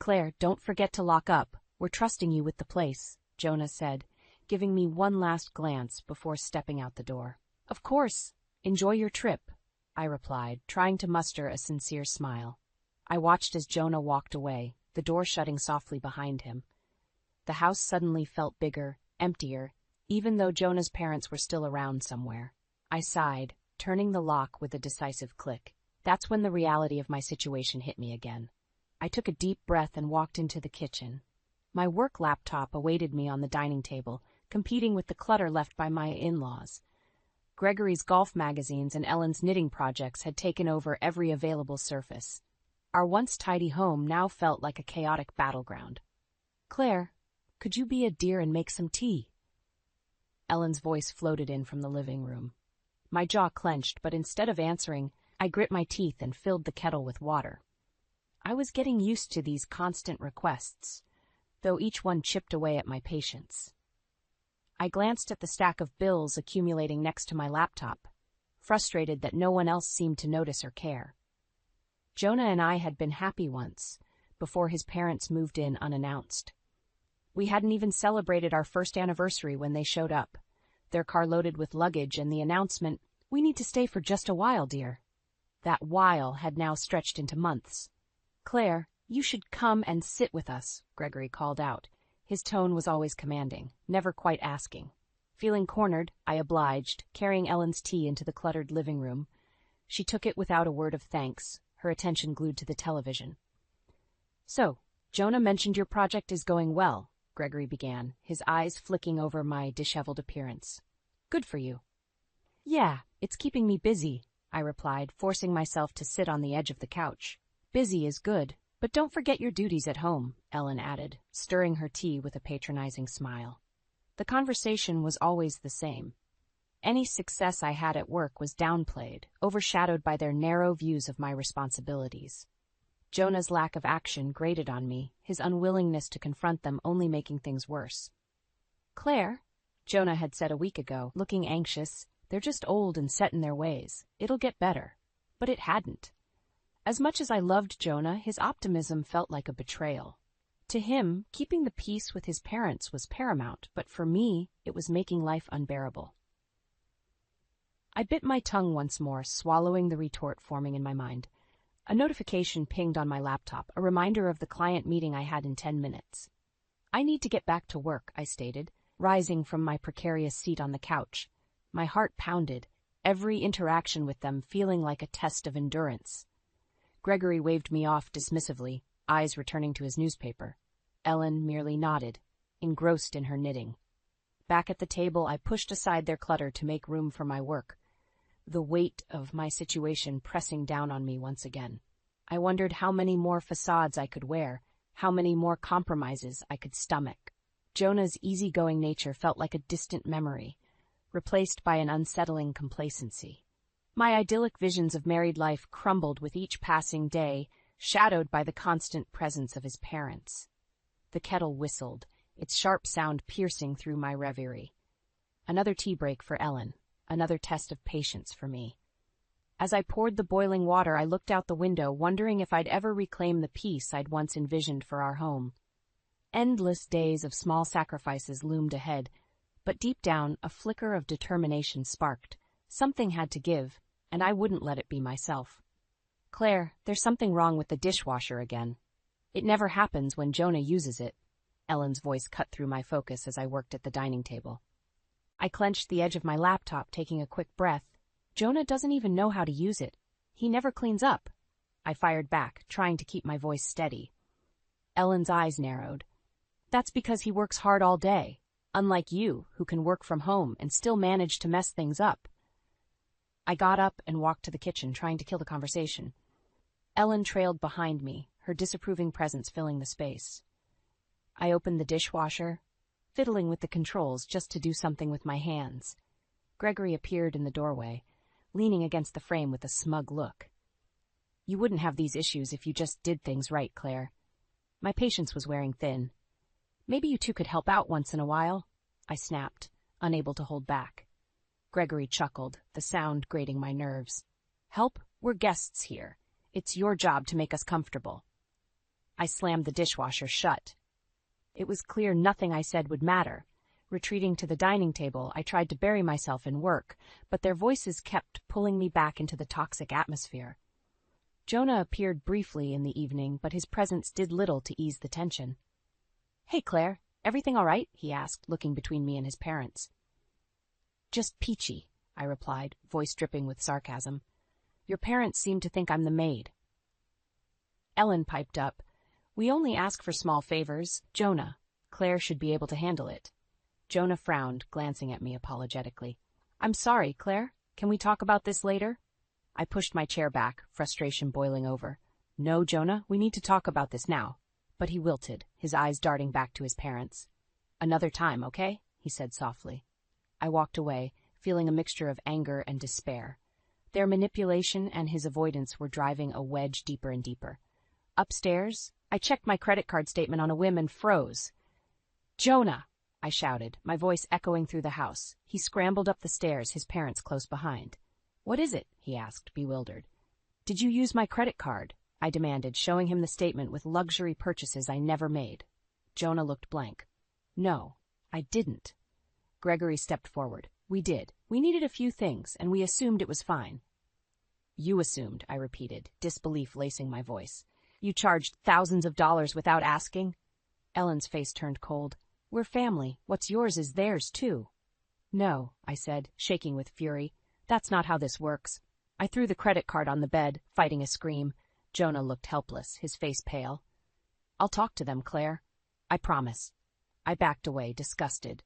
Claire, don't forget to lock up. We're trusting you with the place, Jonah said, giving me one last glance before stepping out the door. Of course. Enjoy your trip, I replied, trying to muster a sincere smile. I watched as Jonah walked away, the door shutting softly behind him. The house suddenly felt bigger, emptier, even though Jonah's parents were still around somewhere. I sighed, turning the lock with a decisive click. That's when the reality of my situation hit me again. I took a deep breath and walked into the kitchen. My work laptop awaited me on the dining table, competing with the clutter left by my in-laws. Gregory's golf magazines and Ellen's knitting projects had taken over every available surface. Our once tidy home now felt like a chaotic battleground. Claire, could you be a dear and make some tea? Ellen's voice floated in from the living room. My jaw clenched, but instead of answering, I grit my teeth and filled the kettle with water. I was getting used to these constant requests, though each one chipped away at my patience. I glanced at the stack of bills accumulating next to my laptop, frustrated that no one else seemed to notice or care. Jonah and I had been happy once, before his parents moved in unannounced. We hadn't even celebrated our first anniversary when they showed up, their car loaded with luggage and the announcement, "We need to stay for just a while, dear." That while had now stretched into months. Claire, you should come and sit with us, Gregory called out. His tone was always commanding, never quite asking. Feeling cornered, I obliged, carrying Ellen's tea into the cluttered living room. She took it without a word of thanks, her attention glued to the television. So, Jonah mentioned your project is going well, Gregory began, his eyes flicking over my disheveled appearance. Good for you. Yeah, it's keeping me busy, I replied, forcing myself to sit on the edge of the couch. Busy is good, but don't forget your duties at home, Ellen added, stirring her tea with a patronizing smile. The conversation was always the same. Any success I had at work was downplayed, overshadowed by their narrow views of my responsibilities. Jonah's lack of action grated on me, his unwillingness to confront them only making things worse. Claire, Jonah had said a week ago, looking anxious, they're just old and set in their ways. It'll get better. But it hadn't. As much as I loved Jonah, his optimism felt like a betrayal. To him, keeping the peace with his parents was paramount, but for me, it was making life unbearable. I bit my tongue once more, swallowing the retort forming in my mind. A notification pinged on my laptop, a reminder of the client meeting I had in 10 minutes. I need to get back to work, I stated, rising from my precarious seat on the couch. My heart pounded, every interaction with them feeling like a test of endurance. Gregory waved me off dismissively, eyes returning to his newspaper. Ellen merely nodded, engrossed in her knitting. Back at the table, I pushed aside their clutter to make room for my work, the weight of my situation pressing down on me once again. I wondered how many more facades I could wear, how many more compromises I could stomach. Jonah's easygoing nature felt like a distant memory, replaced by an unsettling complacency. My idyllic visions of married life crumbled with each passing day, shadowed by the constant presence of his parents. The kettle whistled, its sharp sound piercing through my reverie. Another tea break for Ellen, another test of patience for me. As I poured the boiling water, I looked out the window, wondering if I'd ever reclaim the peace I'd once envisioned for our home. Endless days of small sacrifices loomed ahead, but deep down, a flicker of determination sparked. Something had to give, and I wouldn't let it be myself. Claire, there's something wrong with the dishwasher again. It never happens when Jonah uses it. Ellen's voice cut through my focus as I worked at the dining table. I clenched the edge of my laptop, taking a quick breath. Jonah doesn't even know how to use it. He never cleans up. I fired back, trying to keep my voice steady. Ellen's eyes narrowed. That's because he works hard all day, unlike you, who can work from home and still manage to mess things up. I got up and walked to the kitchen, trying to kill the conversation. Ellen trailed behind me, her disapproving presence filling the space. I opened the dishwasher, fiddling with the controls just to do something with my hands. Gregory appeared in the doorway, leaning against the frame with a smug look. You wouldn't have these issues if you just did things right, Claire. My patience was wearing thin. Maybe you two could help out once in a while, I snapped, unable to hold back. Gregory chuckled, the sound grating my nerves. Help? We're guests here. It's your job to make us comfortable. I slammed the dishwasher shut. It was clear nothing I said would matter. Retreating to the dining table, I tried to bury myself in work, but their voices kept pulling me back into the toxic atmosphere. Jonah appeared briefly in the evening, but his presence did little to ease the tension. "Hey, Claire, everything all right?" he asked, looking between me and his parents. "Just peachy," I replied, voice dripping with sarcasm. "Your parents seem to think I'm the maid." Ellen piped up. "We only ask for small favors. Jonah, Claire should be able to handle it." Jonah frowned, glancing at me apologetically. "I'm sorry, Claire. Can we talk about this later?" I pushed my chair back, frustration boiling over. "No, Jonah, we need to talk about this now." But he wilted, his eyes darting back to his parents. "Another time, okay?" he said softly. I walked away, feeling a mixture of anger and despair. Their manipulation and his avoidance were driving a wedge deeper and deeper. Upstairs, I checked my credit card statement on a whim and froze. "Jonah!" I shouted, my voice echoing through the house. He scrambled up the stairs, his parents close behind. "What is it?" he asked, bewildered. "Did you use my credit card?" I demanded, showing him the statement with luxury purchases I never made. Jonah looked blank. "No, I didn't." Gregory stepped forward. "We did. We needed a few things, and we assumed it was fine." "You assumed," I repeated, disbelief lacing my voice. "You charged thousands of dollars without asking?" Ellen's face turned cold. "We're family. What's yours is theirs, too." "No," I said, shaking with fury. "That's not how this works." I threw the credit card on the bed, fighting a scream. Jonah looked helpless, his face pale. "I'll talk to them, Claire. I promise." I backed away, disgusted.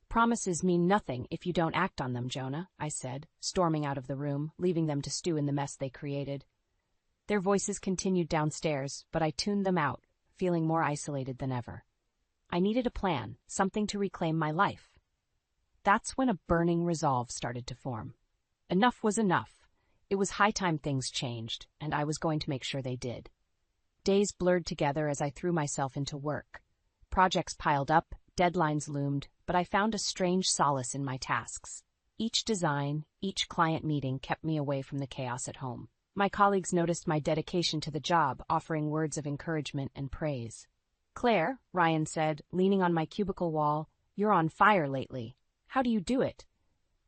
"Promises mean nothing if you don't act on them, Jonah," I said, storming out of the room, leaving them to stew in the mess they created. Their voices continued downstairs, but I tuned them out, feeling more isolated than ever. I needed a plan, something to reclaim my life. That's when a burning resolve started to form. Enough was enough. It was high time things changed, and I was going to make sure they did. Days blurred together as I threw myself into work. Projects piled up, deadlines loomed, but I found a strange solace in my tasks. Each design, each client meeting kept me away from the chaos at home. My colleagues noticed my dedication to the job, offering words of encouragement and praise. "Claire," Ryan said, leaning on my cubicle wall, "you're on fire lately. How do you do it?"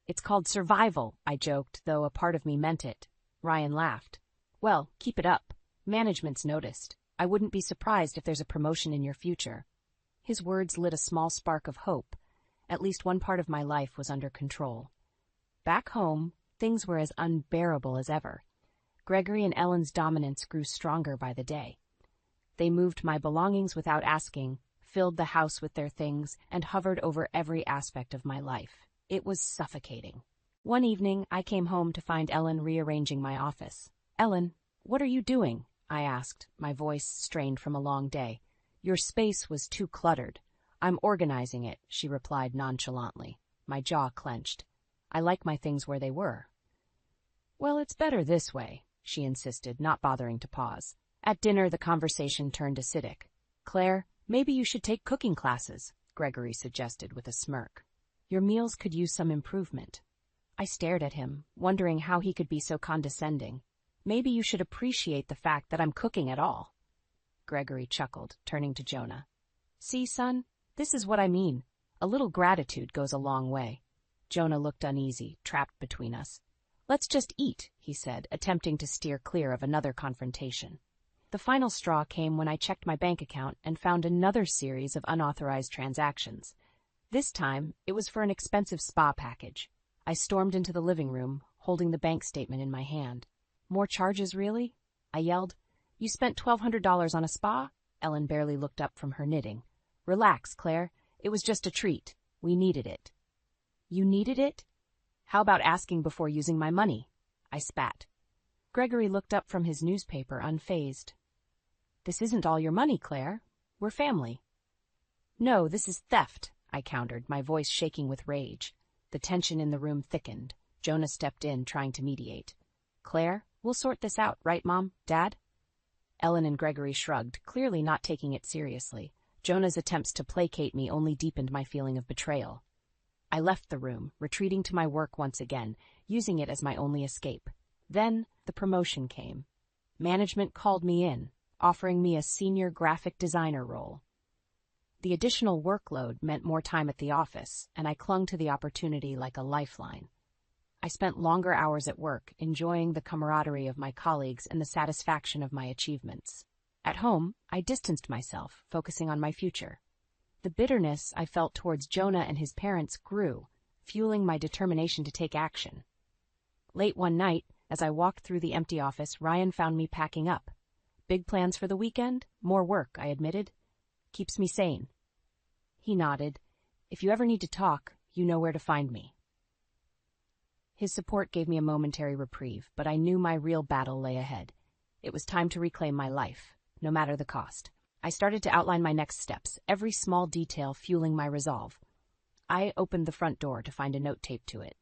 "It's called survival," I joked, though a part of me meant it. Ryan laughed. "Well, keep it up. Management's noticed. I wouldn't be surprised if there's a promotion in your future." His words lit a small spark of hope. At least one part of my life was under control. Back home, things were as unbearable as ever. Gregory and Ellen's dominance grew stronger by the day. They moved my belongings without asking, filled the house with their things, and hovered over every aspect of my life. It was suffocating. One evening, I came home to find Ellen rearranging my office. "Ellen, what are you doing?" I asked, my voice strained from a long day. "Your space was too cluttered." "I'm organizing it," she replied nonchalantly. My jaw clenched. I like my things where they were. "Well, it's better this way," she insisted, not bothering to pause. At dinner, the conversation turned acidic. "Claire, maybe you should take cooking classes," Gregory suggested with a smirk. "Your meals could use some improvement." I stared at him, wondering how he could be so condescending. "Maybe you should appreciate the fact that I'm cooking at all." Gregory chuckled, turning to Jonah. "See, son, this is what I mean. A little gratitude goes a long way." Jonah looked uneasy, trapped between us. "Let's just eat," he said, attempting to steer clear of another confrontation. The final straw came when I checked my bank account and found another series of unauthorized transactions. This time, it was for an expensive spa package. I stormed into the living room, holding the bank statement in my hand. "More charges, really?" I yelled. "You spent $1,200 on a spa?" Ellen barely looked up from her knitting. "Relax, Claire. It was just a treat. We needed it." "You needed it? How about asking before using my money?" I spat. Gregory looked up from his newspaper, unfazed. "This isn't all your money, Claire. We're family." "No, this is theft," I countered, my voice shaking with rage. The tension in the room thickened. Jonah stepped in, trying to mediate. "Claire, we'll sort this out, right, Mom? Dad?" Ellen and Gregory shrugged, clearly not taking it seriously. Jonah's attempts to placate me only deepened my feeling of betrayal. I left the room, retreating to my work once again, using it as my only escape. Then the promotion came. Management called me in. offering me a senior graphic designer role. The additional workload meant more time at the office, and I clung to the opportunity like a lifeline. I spent longer hours at work, enjoying the camaraderie of my colleagues and the satisfaction of my achievements. At home, I distanced myself, focusing on my future. The bitterness I felt towards Jonah and his parents grew, fueling my determination to take action. Late one night, as I walked through the empty office, Ryan found me packing up. "Big plans for the weekend? More work," I admitted. "Keeps me sane." He nodded. "If you ever need to talk, you know where to find me." His support gave me a momentary reprieve, but I knew my real battle lay ahead. It was time to reclaim my life, no matter the cost. I started to outline my next steps, every small detail fueling my resolve. I opened the front door to find a note taped to it.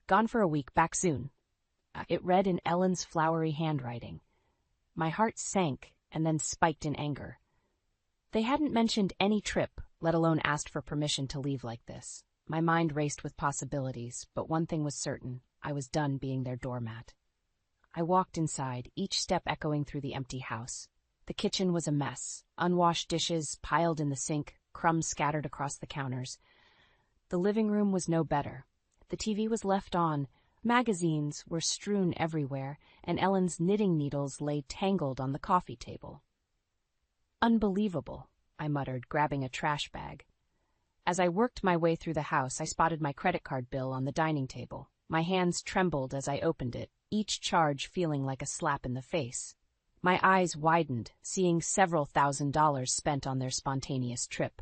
"Gone for a week, back soon." It read in Ellen's flowery handwriting. My heart sank and then spiked in anger. They hadn't mentioned any trip, let alone asked for permission to leave like this. My mind raced with possibilities, but one thing was certain: I was done being their doormat. I walked inside, each step echoing through the empty house. The kitchen was a mess, unwashed dishes piled in the sink, crumbs scattered across the counters. The living room was no better. The TV was left on, magazines were strewn everywhere, and Ellen's knitting needles lay tangled on the coffee table. "Unbelievable," I muttered, grabbing a trash bag. As I worked my way through the house, I spotted my credit card bill on the dining table. My hands trembled as I opened it, each charge feeling like a slap in the face. My eyes widened, seeing several $1,000s spent on their spontaneous trip.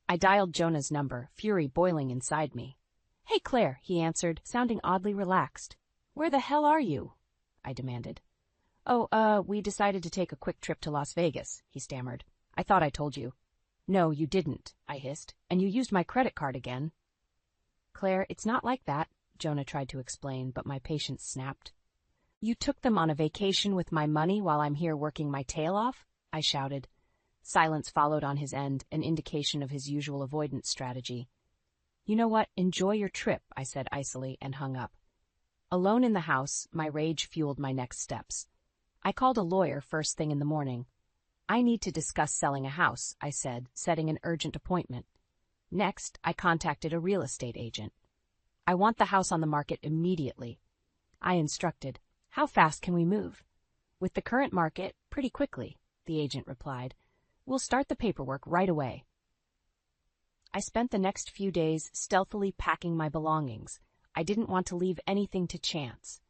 I dialed Jonah's number, fury boiling inside me. "Hey, Claire," he answered, sounding oddly relaxed. "Where the hell are you?" I demanded. We decided to take a quick trip to Las Vegas," he stammered. "I thought I told you." "No, you didn't," I hissed, "and you used my credit card again." "Claire, it's not like that," Jonah tried to explain, but my patience snapped. "You took them on a vacation with my money while I'm here working my tail off?" I shouted. Silence followed on his end, an indication of his usual avoidance strategy. "You know what? Enjoy your trip," I said icily, and hung up. Alone in the house, my rage fueled my next steps. I called a lawyer first thing in the morning. "I need to discuss selling a house," I said, setting an urgent appointment. Next, I contacted a real estate agent. "I want the house on the market immediately." I instructed. "How fast can we move?" "With the current market, pretty quickly," the agent replied. "We'll start the paperwork right away." I spent the next few days stealthily packing my belongings. I didn't want to leave anything to chance.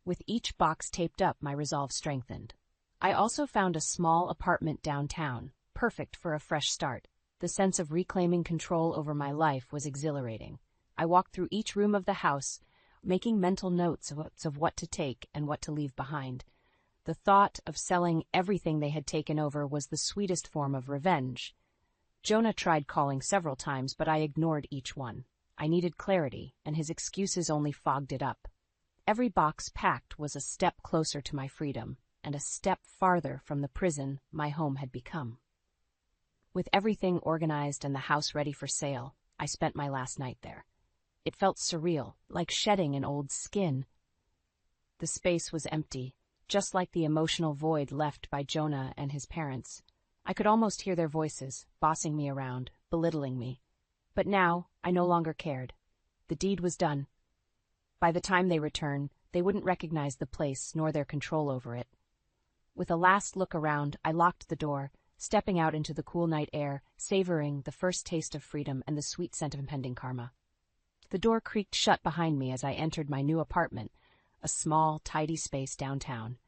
With each box taped up, my resolve strengthened. I also found a small apartment downtown, perfect for a fresh start. The sense of reclaiming control over my life was exhilarating. I walked through each room of the house, making mental notes of what to take and what to leave behind. The thought of selling everything they had taken over was the sweetest form of revenge. Jonah tried calling several times, but I ignored each one. I needed clarity, and his excuses only fogged it up. Every box packed was a step closer to my freedom, and a step farther from the prison my home had become. With everything organized and the house ready for sale, I spent my last night there. It felt surreal, like shedding an old skin. The space was empty, just like the emotional void left by Jonah and his parents. I could almost hear their voices, bossing me around, belittling me. But now, I no longer cared. The deed was done. By the time they returned, they wouldn't recognize the place nor their control over it. With a last look around, I locked the door, stepping out into the cool night air, savoring the first taste of freedom and the sweet scent of impending karma. The door creaked shut behind me as I entered my new apartment, a small, tidy space downtown.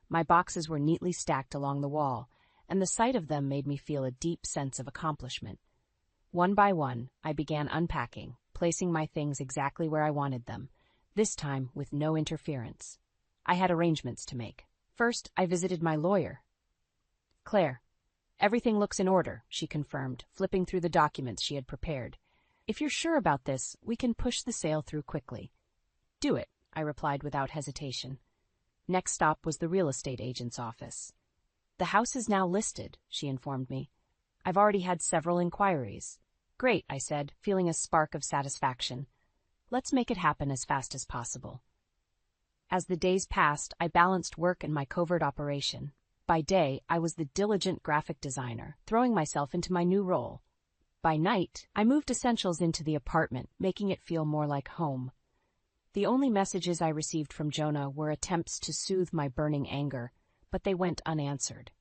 My boxes were neatly stacked along the wall, and the sight of them made me feel a deep sense of accomplishment. One by one, I began unpacking, placing my things exactly where I wanted them, this time with no interference. I had arrangements to make. First, I visited my lawyer. "Claire, everything looks in order," she confirmed, flipping through the documents she had prepared. "If you're sure about this, we can push the sale through quickly." "Do it," I replied without hesitation. Next stop was the real estate agent's office. "The house is now listed," she informed me. "I've already had several inquiries." "Great," I said, feeling a spark of satisfaction. "Let's make it happen as fast as possible." As the days passed, I balanced work and my covert operation. By day, I was the diligent graphic designer, throwing myself into my new role. By night, I moved essentials into the apartment, making it feel more like home. The only messages I received from Jonah were attempts to soothe my burning anger, but they went unanswered.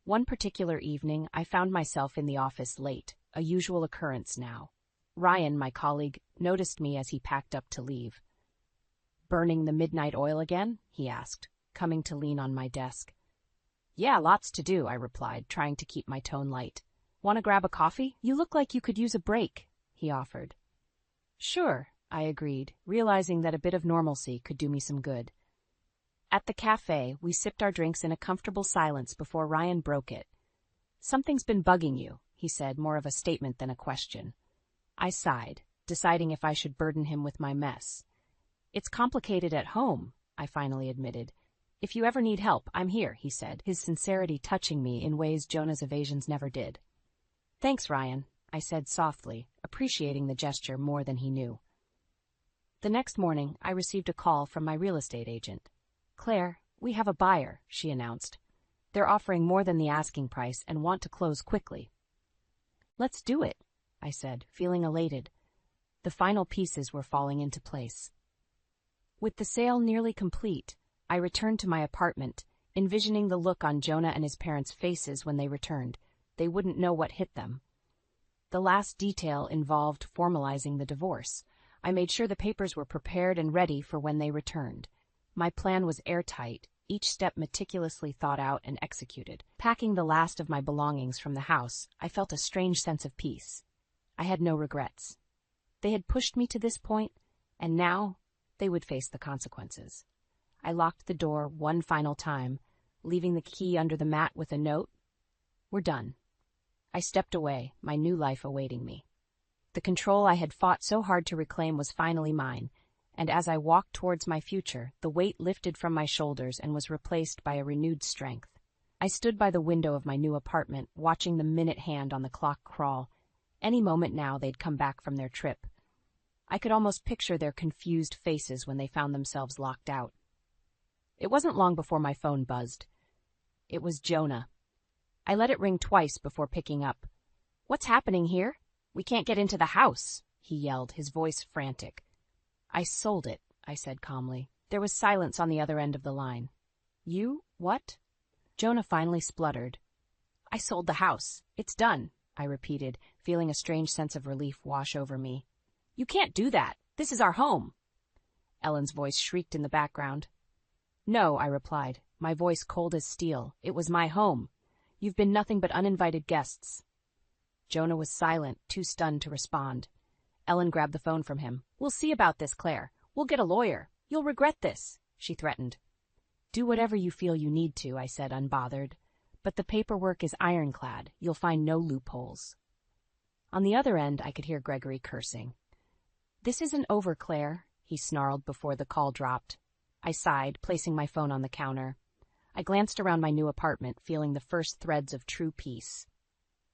One particular evening, I found myself in the office late, a usual occurrence now. Ryan, my colleague, noticed me as he packed up to leave. "Burning the midnight oil again?" he asked, coming to lean on my desk. "Yeah, lots to do," I replied, trying to keep my tone light. "Want to grab a coffee? You look like you could use a break," he offered. "Sure," I agreed, realizing that a bit of normalcy could do me some good. At the cafe, we sipped our drinks in a comfortable silence before Ryan broke it. "Something's been bugging you," he said, more of a statement than a question. I sighed, deciding if I should burden him with my mess. "It's complicated at home," I finally admitted. "If you ever need help, I'm here," he said, his sincerity touching me in ways Jonah's evasions never did. "Thanks, Ryan," I said softly, appreciating the gesture more than he knew. The next morning, I received a call from my real estate agent. "Claire, we have a buyer," she announced. "They're offering more than the asking price and want to close quickly." "Let's do it," I said, feeling elated. The final pieces were falling into place. With the sale nearly complete, I returned to my apartment, envisioning the look on Jonah and his parents' faces when they returned. They wouldn't know what hit them. The last detail involved formalizing the divorce. I made sure the papers were prepared and ready for when they returned. My plan was airtight, each step meticulously thought out and executed. Packing the last of my belongings from the house, I felt a strange sense of peace. I had no regrets. They had pushed me to this point, and now they would face the consequences. I locked the door one final time, leaving the key under the mat with a note. "We're done." I stepped away, my new life awaiting me. The control I had fought so hard to reclaim was finally mine, and as I walked towards my future, the weight lifted from my shoulders and was replaced by a renewed strength. I stood by the window of my new apartment, watching the minute hand on the clock crawl. Any moment now they'd come back from their trip. I could almost picture their confused faces when they found themselves locked out. It wasn't long before my phone buzzed. It was Jonah. I let it ring twice before picking up. "What's happening here? We can't get into the house," he yelled, his voice frantic. "I sold it," I said calmly. There was silence on the other end of the line. "You? What?" Jonah finally spluttered. "I sold the house. It's done," I repeated, feeling a strange sense of relief wash over me. "You can't do that. This is our home." Ellen's voice shrieked in the background. "No," I replied, my voice cold as steel. "It was my home. You've been nothing but uninvited guests." Jonah was silent, too stunned to respond. Ellen grabbed the phone from him. "We'll see about this, Claire. We'll get a lawyer. You'll regret this," she threatened. "Do whatever you feel you need to," I said, unbothered. "But the paperwork is ironclad. You'll find no loopholes." On the other end, I could hear Gregory cursing. "This isn't over, Claire," he snarled before the call dropped. I sighed, placing my phone on the counter. I glanced around my new apartment, feeling the first threads of true peace.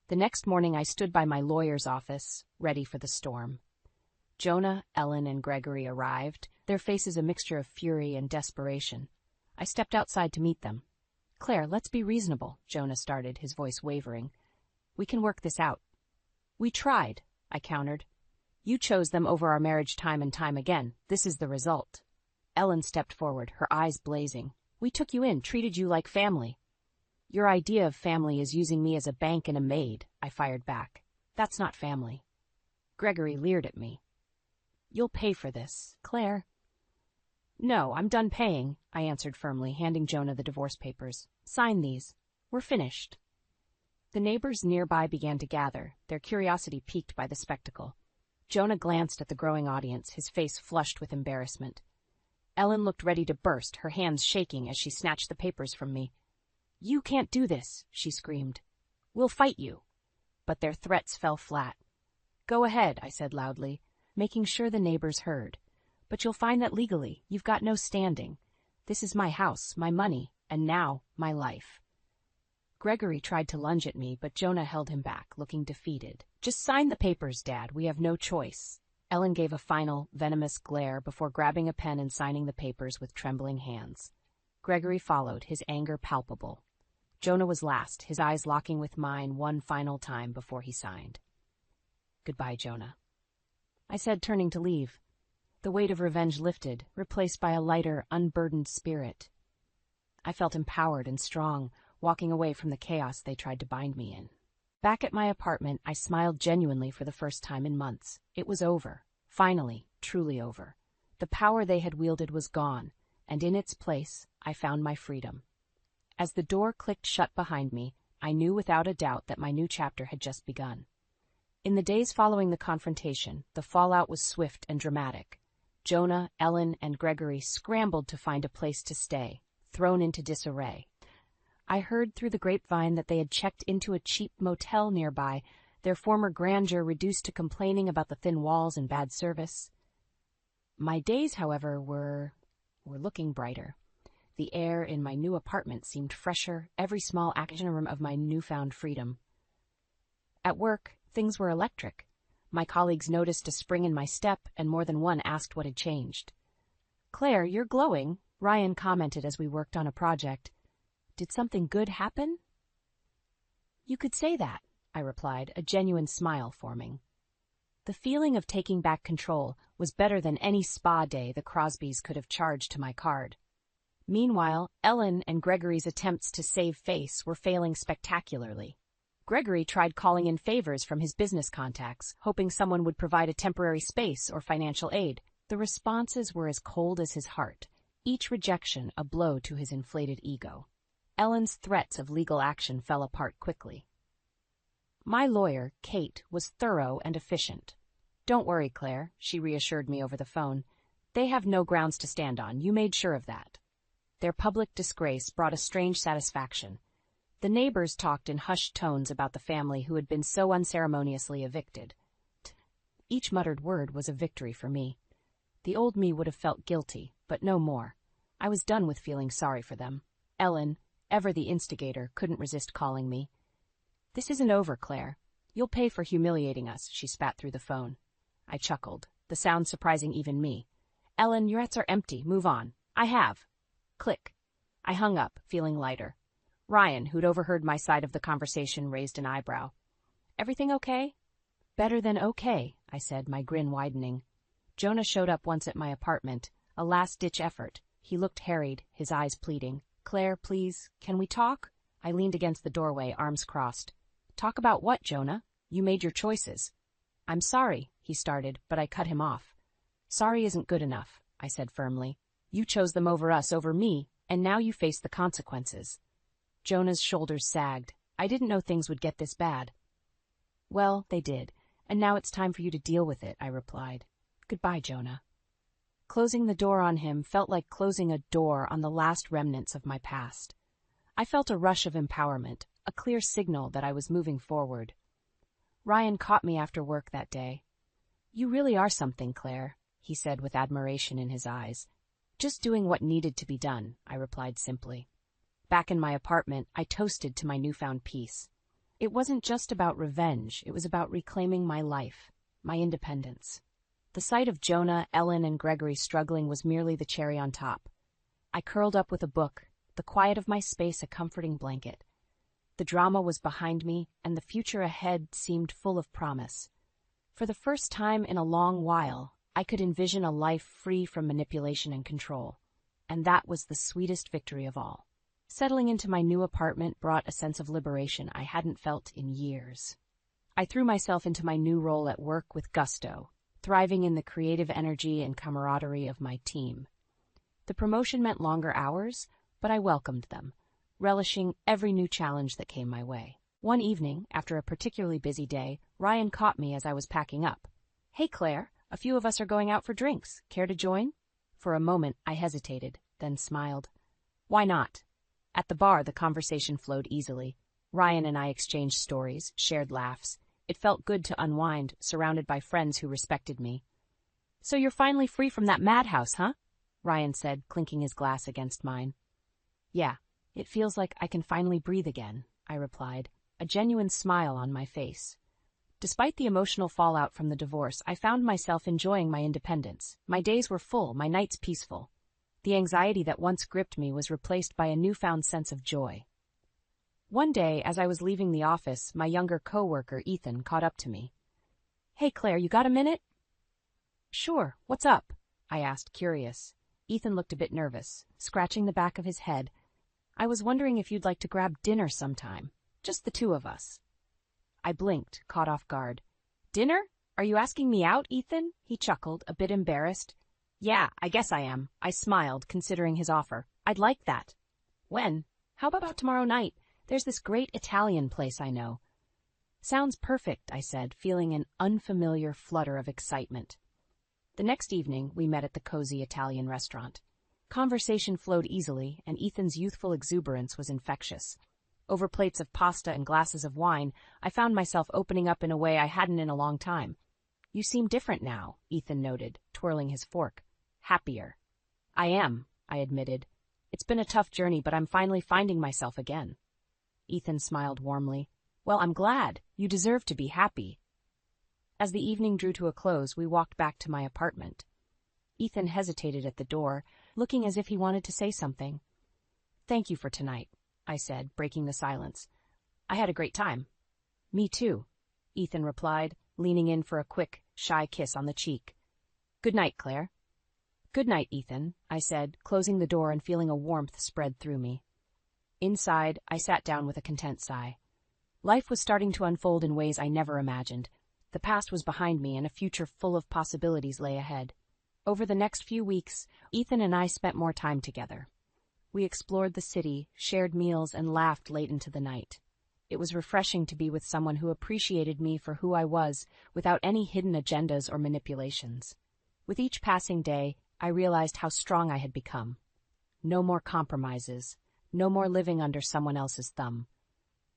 The next morning I stood by my lawyer's office, ready for the storm. Jonah, Ellen, and Gregory arrived, their faces a mixture of fury and desperation. I stepped outside to meet them. "Claire, let's be reasonable," Jonah started, his voice wavering. "We can work this out." "We tried," I countered. "You chose them over our marriage time and time again. This is the result." Ellen stepped forward, her eyes blazing. "We took you in, treated you like family." "Your idea of family is using me as a bank and a maid," I fired back. "That's not family." Gregory leered at me. "You'll pay for this, Claire." "No, I'm done paying," I answered firmly, handing Jonah the divorce papers. "Sign these. We're finished." The neighbors nearby began to gather, their curiosity piqued by the spectacle. Jonah glanced at the growing audience, his face flushed with embarrassment. Ellen looked ready to burst, her hands shaking as she snatched the papers from me. "You can't do this," she screamed. "We'll fight you." But their threats fell flat. "Go ahead," I said loudly, making sure the neighbors heard. "But you'll find that legally, you've got no standing. This is my house, my money, and now, my life." Gregory tried to lunge at me, but Jonah held him back, looking defeated. "Just sign the papers, Dad. We have no choice." Ellen gave a final, venomous glare before grabbing a pen and signing the papers with trembling hands. Gregory followed, his anger palpable. Jonah was last, his eyes locking with mine one final time before he signed. "Goodbye, Jonah," I said, turning to leave. The weight of revenge lifted, replaced by a lighter, unburdened spirit. I felt empowered and strong, walking away from the chaos they tried to bind me in. Back at my apartment, I smiled genuinely for the first time in months. It was over. Finally, truly over. The power they had wielded was gone, and in its place, I found my freedom. As the door clicked shut behind me, I knew without a doubt that my new chapter had just begun. In the days following the confrontation, the fallout was swift and dramatic. Jonah, Ellen, and Gregory scrambled to find a place to stay, thrown into disarray. I heard through the grapevine that they had checked into a cheap motel nearby, their former grandeur reduced to complaining about the thin walls and bad service. My days, however, were looking brighter. The air in my new apartment seemed fresher, every small action of my newfound freedom. At work, things were electric. My colleagues noticed a spring in my step, and more than one asked what had changed. "Claire, you're glowing," Ryan commented as we worked on a project. "Did something good happen?" "You could say that," I replied, a genuine smile forming. The feeling of taking back control was better than any spa day the Crosbys could have charged to my card. Meanwhile, Ellen and Gregory's attempts to save face were failing spectacularly. Gregory tried calling in favors from his business contacts, hoping someone would provide a temporary space or financial aid. The responses were as cold as his heart, each rejection a blow to his inflated ego. Ellen's threats of legal action fell apart quickly. My lawyer, Kate, was thorough and efficient. "Don't worry, Claire," she reassured me over the phone. "They have no grounds to stand on. You made sure of that." Their public disgrace brought a strange satisfaction. The neighbors talked in hushed tones about the family who had been so unceremoniously evicted. Each muttered word was a victory for me. The old me would have felt guilty, but no more. I was done with feeling sorry for them. Ellen, ever the instigator, couldn't resist calling me. "This isn't over, Claire. You'll pay for humiliating us," she spat through the phone. I chuckled, the sound surprising even me. "Ellen, your eats are empty. Move on." "I have." Click. I hung up, feeling lighter. Ryan, who'd overheard my side of the conversation, raised an eyebrow. "Everything okay?" "Better than okay," I said, my grin widening. Jonah showed up once at my apartment, a last-ditch effort. He looked harried, his eyes pleading. "Claire, please, can we talk?" I leaned against the doorway, arms crossed. "Talk about what, Jonah? You made your choices." "I'm sorry," he started, but I cut him off. "Sorry isn't good enough," I said firmly. "You chose them over us, over me, and now you face the consequences." Jonah's shoulders sagged. I didn't know things would get this bad. "Well, they did, and now it's time for you to deal with it," I replied. "Goodbye, Jonah." Closing the door on him felt like closing a door on the last remnants of my past. I felt a rush of empowerment, a clear signal that I was moving forward. Ryan caught me after work that day. "You really are something, Claire," he said with admiration in his eyes. "Just doing what needed to be done," I replied simply. Back in my apartment, I toasted to my newfound peace. It wasn't just about revenge, it was about reclaiming my life, my independence. The sight of Jonah, Ellen, and Gregory struggling was merely the cherry on top. I curled up with a book, the quiet of my space a comforting blanket. The drama was behind me, and the future ahead seemed full of promise. For the first time in a long while, I could envision a life free from manipulation and control, and that was the sweetest victory of all. Settling into my new apartment brought a sense of liberation I hadn't felt in years. I threw myself into my new role at work with gusto, thriving in the creative energy and camaraderie of my team. The promotion meant longer hours, but I welcomed them, relishing every new challenge that came my way. One evening, after a particularly busy day, Ryan caught me as I was packing up. "Hey, Claire, a few of us are going out for drinks. Care to join?" For a moment, I hesitated, then smiled. "Why not?" At the bar, the conversation flowed easily. Ryan and I exchanged stories, shared laughs. It felt good to unwind, surrounded by friends who respected me. "So you're finally free from that madhouse, huh?" Ryan said, clinking his glass against mine. "Yeah, it feels like I can finally breathe again," I replied, a genuine smile on my face. Despite the emotional fallout from the divorce, I found myself enjoying my independence. My days were full, my nights peaceful. The anxiety that once gripped me was replaced by a newfound sense of joy. One day, as I was leaving the office, my younger coworker, Ethan, caught up to me. "Hey, Claire, you got a minute?" "Sure, what's up?" I asked, curious. Ethan looked a bit nervous, scratching the back of his head. "I was wondering if you'd like to grab dinner sometime. Just the two of us." I blinked, caught off guard. "Dinner? Are you asking me out, Ethan?" He chuckled, a bit embarrassed. "Yeah, I guess I am." I smiled, considering his offer. "I'd like that." "When? How about tomorrow night? There's this great Italian place I know." "Sounds perfect," I said, feeling an unfamiliar flutter of excitement. The next evening, we met at the cozy Italian restaurant. Conversation flowed easily, and Ethan's youthful exuberance was infectious. Over plates of pasta and glasses of wine, I found myself opening up in a way I hadn't in a long time. "You seem different now," Ethan noted, twirling his fork. "Happier." "I am," I admitted. "It's been a tough journey, but I'm finally finding myself again." Ethan smiled warmly. "Well, I'm glad. You deserve to be happy." As the evening drew to a close, we walked back to my apartment. Ethan hesitated at the door, looking as if he wanted to say something. "Thank you for tonight," I said, breaking the silence. "I had a great time." "Me too," Ethan replied, leaning in for a quick, shy kiss on the cheek. "Good night, Claire." "Good night, Ethan," I said, closing the door and feeling a warmth spread through me. Inside, I sat down with a content sigh. Life was starting to unfold in ways I never imagined. The past was behind me, and a future full of possibilities lay ahead. Over the next few weeks, Ethan and I spent more time together. We explored the city, shared meals, and laughed late into the night. It was refreshing to be with someone who appreciated me for who I was, without any hidden agendas or manipulations. With each passing day, I realized how strong I had become. No more compromises, no more living under someone else's thumb.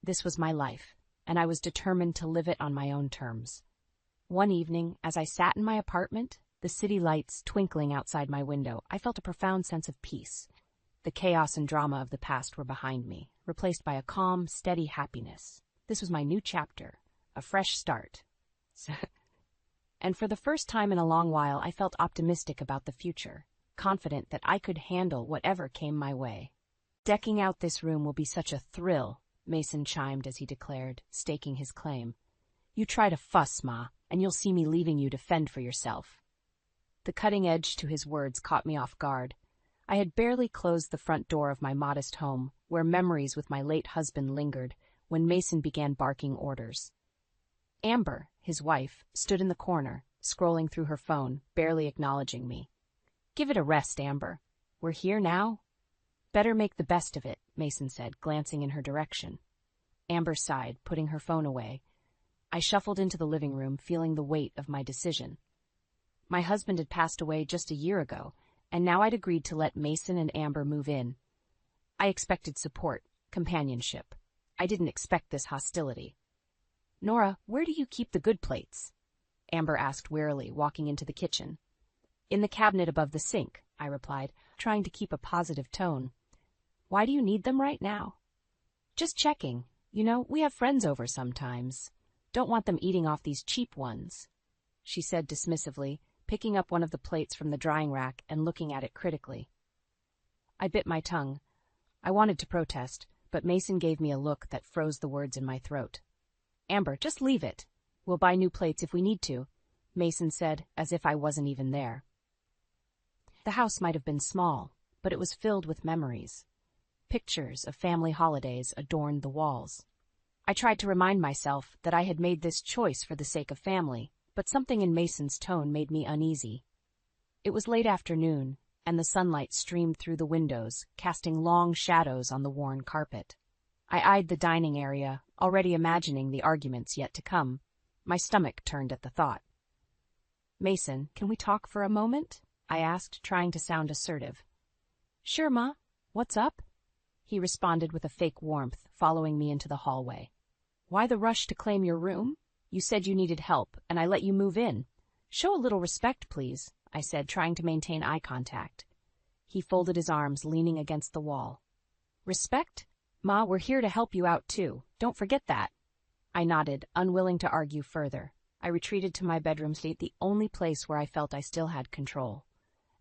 This was my life, and I was determined to live it on my own terms. One evening, as I sat in my apartment, the city lights twinkling outside my window, I felt a profound sense of peace. The chaos and drama of the past were behind me, replaced by a calm, steady happiness. This was my new chapter, a fresh start. And for the first time in a long while, I felt optimistic about the future, confident that I could handle whatever came my way. "Decking out this room will be such a thrill," Mason chimed as he declared, staking his claim. "You try to fuss, Ma, and you'll see me leaving you to fend for yourself." The cutting edge to his words caught me off guard. I had barely closed the front door of my modest home, where memories with my late husband lingered, when Mason began barking orders. Amber, his wife, stood in the corner, scrolling through her phone, barely acknowledging me. "Give it a rest, Amber. We're here now." "Better make the best of it," Mason said, glancing in her direction. Amber sighed, putting her phone away. I shuffled into the living room, feeling the weight of my decision. My husband had passed away just a year ago, and now I'd agreed to let Mason and Amber move in. I expected support, companionship. I didn't expect this hostility. "Nora, where do you keep the good plates?" Amber asked wearily, walking into the kitchen. "In the cabinet above the sink," I replied, trying to keep a positive tone. "Why do you need them right now?" "Just checking. You know, we have friends over sometimes. Don't want them eating off these cheap ones," she said dismissively, picking up one of the plates from the drying rack and looking at it critically. I bit my tongue. I wanted to protest, but Mason gave me a look that froze the words in my throat. "Amber, just leave it. We'll buy new plates if we need to," Mason said, as if I wasn't even there. The house might have been small, but it was filled with memories. Pictures of family holidays adorned the walls. I tried to remind myself that I had made this choice for the sake of family, but something in Mason's tone made me uneasy. It was late afternoon, and the sunlight streamed through the windows, casting long shadows on the worn carpet. I eyed the dining area, already imagining the arguments yet to come. My stomach turned at the thought. "Mason, can we talk for a moment?" I asked, trying to sound assertive. "Sure, Ma. What's up?" He responded with a fake warmth, following me into the hallway. "Why the rush to claim your room? You said you needed help, and I let you move in. Show a little respect, please," I said, trying to maintain eye contact. He folded his arms, leaning against the wall. "Respect? Ma, we're here to help you out, too. Don't forget that." I nodded, unwilling to argue further. I retreated to my bedroom seat, the only place where I felt I still had control.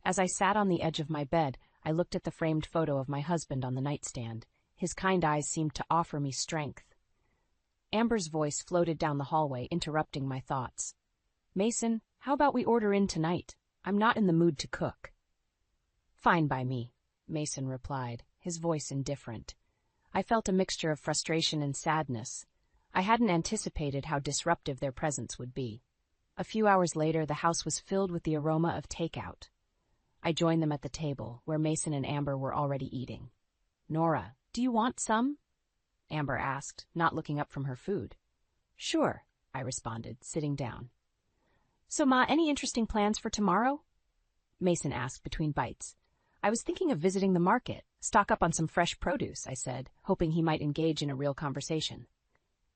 As I sat on the edge of my bed, I looked at the framed photo of my husband on the nightstand. His kind eyes seemed to offer me strength. Amber's voice floated down the hallway, interrupting my thoughts. "Mason, how about we order in tonight? I'm not in the mood to cook." "Fine by me," Mason replied, his voice indifferent. I felt a mixture of frustration and sadness. I hadn't anticipated how disruptive their presence would be. A few hours later, the house was filled with the aroma of takeout. I joined them at the table, where Mason and Amber were already eating. "Nora, do you want some?" Amber asked, not looking up from her food. "Sure," I responded, sitting down. "So, Ma, any interesting plans for tomorrow?" Mason asked between bites. "I was thinking of visiting the market, stock up on some fresh produce," I said, hoping he might engage in a real conversation.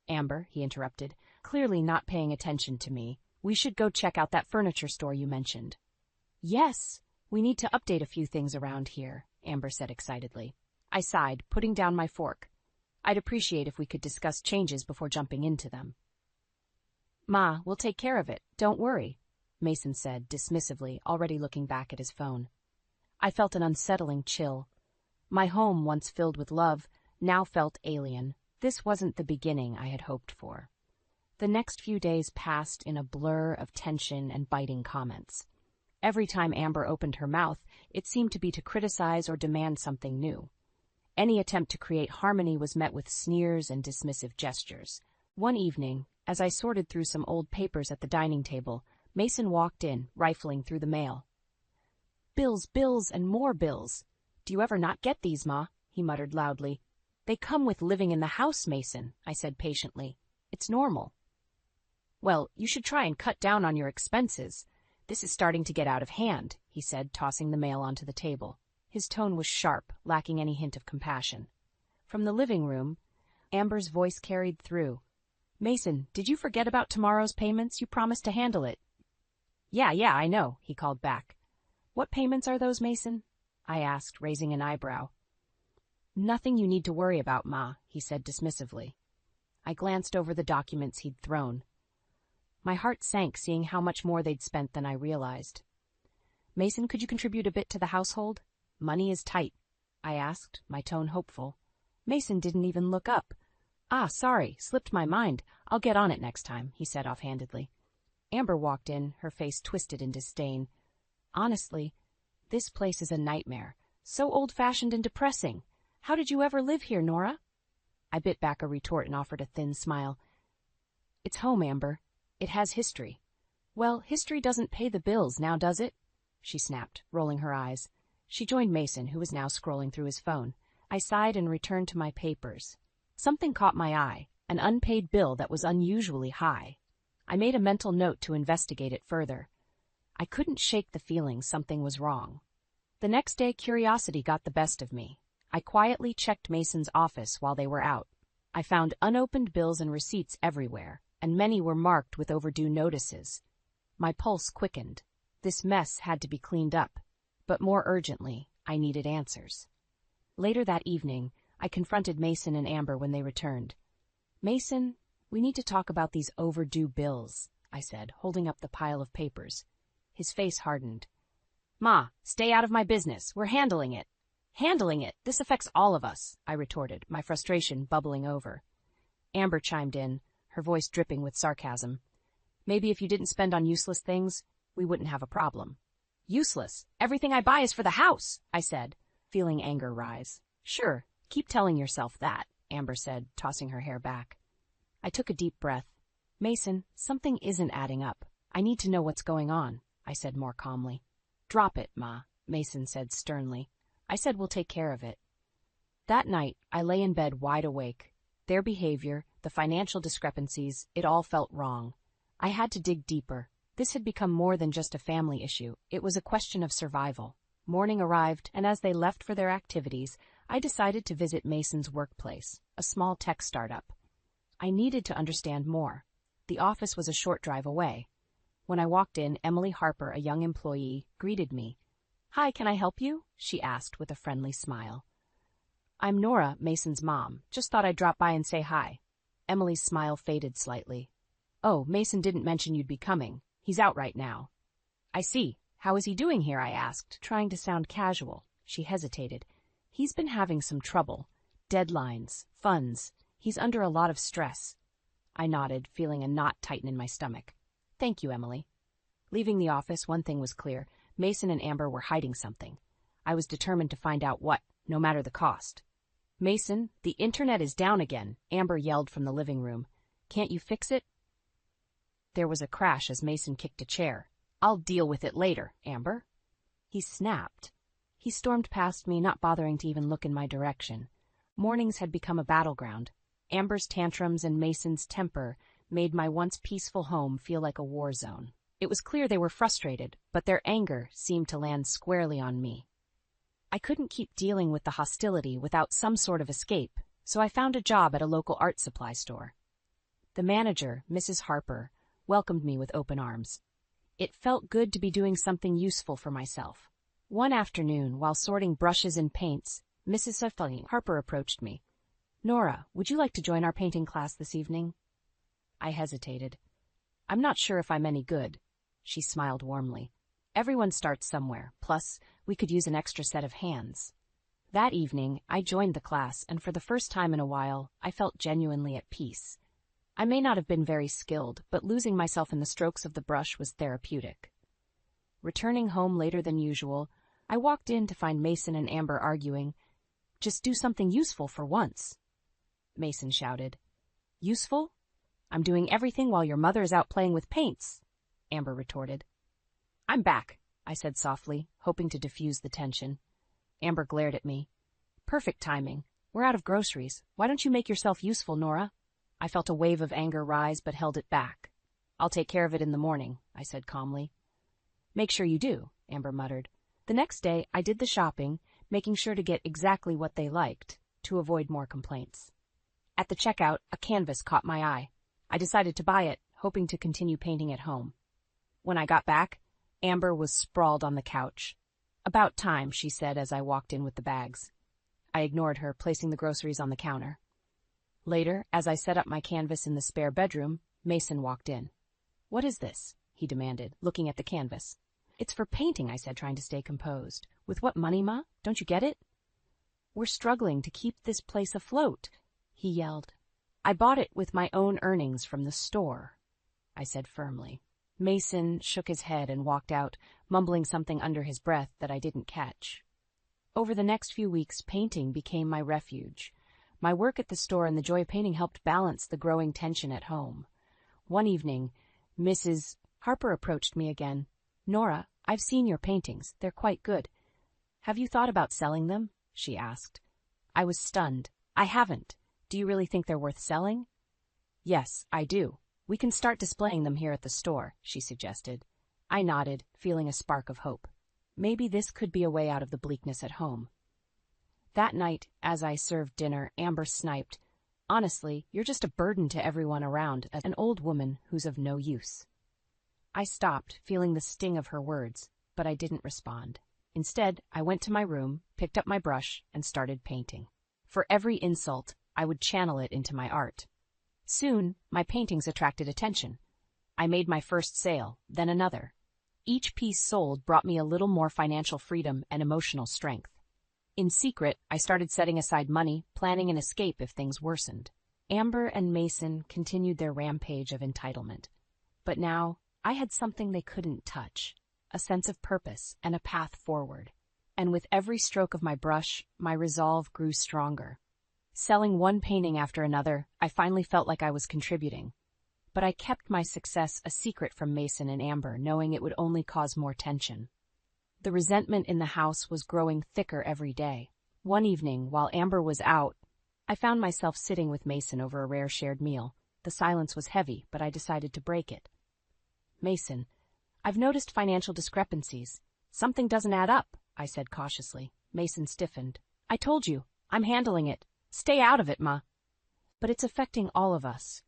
"Amber," he interrupted, clearly not paying attention to me, "we should go check out that furniture store you mentioned." "Yes, we need to update a few things around here," Amber said excitedly. I sighed, putting down my fork. I'd appreciate if we could discuss changes before jumping into them. "Ma, we'll take care of it, don't worry," Mason said dismissively, already looking back at his phone. I felt an unsettling chill. My home, once filled with love, now felt alien. This wasn't the beginning I had hoped for. The next few days passed in a blur of tension and biting comments. Every time Amber opened her mouth, it seemed to be to criticize or demand something new. Any attempt to create harmony was met with sneers and dismissive gestures. One evening, as I sorted through some old papers at the dining table, Mason walked in, rifling through the mail. "Bills, bills, and more bills. Do you ever not get these, Ma?" he muttered loudly. "They come with living in the house, Mason," I said patiently. "It's normal." "Well, you should try and cut down on your expenses. This is starting to get out of hand," he said, tossing the mail onto the table. His tone was sharp, lacking any hint of compassion. From the living room, Amber's voice carried through. "Mason, did you forget about tomorrow's payments? You promised to handle it." Yeah, I know," he called back. "What payments are those, Mason?" I asked, raising an eyebrow. "Nothing you need to worry about, Ma," he said dismissively. I glanced over the documents he'd thrown. My heart sank seeing how much more they'd spent than I realized. "Mason, could you contribute a bit to the household? Money is tight," I asked, my tone hopeful. Mason didn't even look up. Sorry, slipped my mind. I'll get on it next time," he said offhandedly. Amber walked in, her face twisted in disdain. "Honestly, this place is a nightmare. So old-fashioned and depressing. How did you ever live here, Nora?" I bit back a retort and offered a thin smile. "It's home, Amber. It has history." "Well, history doesn't pay the bills, now does it?" she snapped, rolling her eyes. She joined Mason, who was now scrolling through his phone. I sighed and returned to my papers. Something caught my eye, an unpaid bill that was unusually high. I made a mental note to investigate it further. I couldn't shake the feeling something was wrong. The next day, curiosity got the best of me. I quietly checked Mason's office while they were out. I found unopened bills and receipts everywhere, and many were marked with overdue notices. My pulse quickened. This mess had to be cleaned up, but more urgently, I needed answers. Later that evening, I confronted Mason and Amber when they returned. "Mason, we need to talk about these overdue bills," I said, holding up the pile of papers. His face hardened. "Ma, stay out of my business. We're handling it." "Handling it? This affects all of us," I retorted, my frustration bubbling over. Amber chimed in, her voice dripping with sarcasm. "Maybe if you didn't spend on useless things, we wouldn't have a problem." "Useless? Everything I buy is for the house," I said, feeling anger rise. "Sure, keep telling yourself that," Amber said, tossing her hair back. I took a deep breath. "Mason, something isn't adding up. I need to know what's going on," I said more calmly. "Drop it, Ma," Mason said sternly. I said we'll take care of it. That night, I lay in bed wide awake. Their behavior, the financial discrepancies, it all felt wrong. I had to dig deeper. This had become more than just a family issue. It was a question of survival. Morning arrived, and as they left for their activities, I decided to visit Mason's workplace, a small tech startup. I needed to understand more. The office was a short drive away. When I walked in, Emily Harper, a young employee, greeted me. "Hi, can I help you?" she asked with a friendly smile. "I'm Nora, Mason's mom. Just thought I'd drop by and say hi." Emily's smile faded slightly. "Oh, Mason didn't mention you'd be coming. He's out right now." "I see. How is he doing here?" I asked, trying to sound casual. She hesitated. "He's been having some trouble. Deadlines, funds. He's under a lot of stress. I nodded, feeling a knot tighten in my stomach. Thank you, Emily. Leaving the office, one thing was clear. Mason and Amber were hiding something. I was determined to find out what, no matter the cost. Mason, the internet is down again, Amber yelled from the living room. Can't you fix it? There was a crash as Mason kicked a chair. I'll deal with it later, Amber. He snapped. He stormed past me, not bothering to even look in my direction. Mornings had become a battleground. Amber's tantrums and Mason's temper made my once peaceful home feel like a war zone. It was clear they were frustrated, but their anger seemed to land squarely on me. I couldn't keep dealing with the hostility without some sort of escape, so I found a job at a local art supply store. The manager, Mrs. Harper, welcomed me with open arms. It felt good to be doing something useful for myself. One afternoon, while sorting brushes and paints, Mrs. Harper approached me. Nora, would you like to join our painting class this evening? I hesitated. I'm not sure if I'm any good. She smiled warmly. Everyone starts somewhere, plus we could use an extra set of hands. That evening, I joined the class, and for the first time in a while, I felt genuinely at peace. I may not have been very skilled, but losing myself in the strokes of the brush was therapeutic. Returning home later than usual, I walked in to find Mason and Amber arguing. Just do something useful for once, Mason shouted. Useful? I'm doing everything while your mother is out playing with paints, Amber retorted. I'm back, I said softly, hoping to diffuse the tension. Amber glared at me. Perfect timing. We're out of groceries. Why don't you make yourself useful, Nora? I felt a wave of anger rise but held it back. I'll take care of it in the morning, I said calmly. Make sure you do, Amber muttered. The next day, I did the shopping, making sure to get exactly what they liked, to avoid more complaints. At the checkout, a canvas caught my eye. I decided to buy it, hoping to continue painting at home. When I got back, Amber was sprawled on the couch. About time, she said as I walked in with the bags. I ignored her, placing the groceries on the counter. Later, as I set up my canvas in the spare bedroom, Mason walked in. What is this? He demanded, looking at the canvas. It's for painting, I said, trying to stay composed. With what money, Ma? Don't you get it? We're struggling to keep this place afloat, he yelled. I bought it with my own earnings from the store, I said firmly. Mason shook his head and walked out, mumbling something under his breath that I didn't catch. Over the next few weeks, painting became my refuge. My work at the store and the joy of painting helped balance the growing tension at home. One evening, Mrs. Harper approached me again. Nora, I've seen your paintings. They're quite good. Have you thought about selling them? She asked. I was stunned. I haven't. Do you really think they're worth selling? Yes, I do. We can start displaying them here at the store, she suggested. I nodded, feeling a spark of hope. Maybe this could be a way out of the bleakness at home. That night, as I served dinner, Amber sniped, Honestly, you're just a burden to everyone around, as an old woman who's of no use. I stopped, feeling the sting of her words, but I didn't respond. Instead, I went to my room, picked up my brush, and started painting. For every insult, I would channel it into my art. Soon, my paintings attracted attention. I made my first sale, then another. Each piece sold brought me a little more financial freedom and emotional strength. In secret, I started setting aside money, planning an escape if things worsened. Amber and Mason continued their rampage of entitlement. But now, I had something they couldn't touch, a sense of purpose and a path forward. And with every stroke of my brush, my resolve grew stronger. Selling one painting after another, I finally felt like I was contributing. But I kept my success a secret from Mason and Amber, knowing it would only cause more tension. The resentment in the house was growing thicker every day. One evening, while Amber was out, I found myself sitting with Mason over a rare shared meal. The silence was heavy, but I decided to break it. Mason, I've noticed financial discrepancies. Something doesn't add up, I said cautiously. Mason stiffened. I told you, I'm handling it. Stay out of it, Ma. But it's affecting all of us.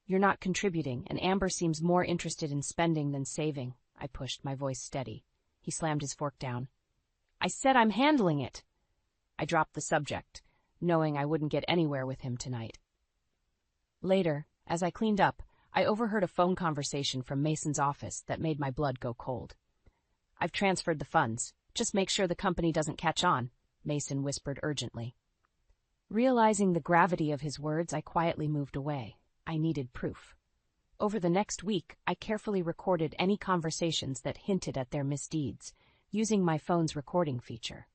You're not contributing, and Amber seems more interested in spending than saving. I pushed, my voice steady. He slammed his fork down. I said I'm handling it. I dropped the subject, knowing I wouldn't get anywhere with him tonight. Later, as I cleaned up, I overheard a phone conversation from Mason's office that made my blood go cold. I've transferred the funds. Just make sure the company doesn't catch on, Mason whispered urgently. Realizing the gravity of his words, I quietly moved away. I needed proof. Over the next week, I carefully recorded any conversations that hinted at their misdeeds, using my phone's recording feature.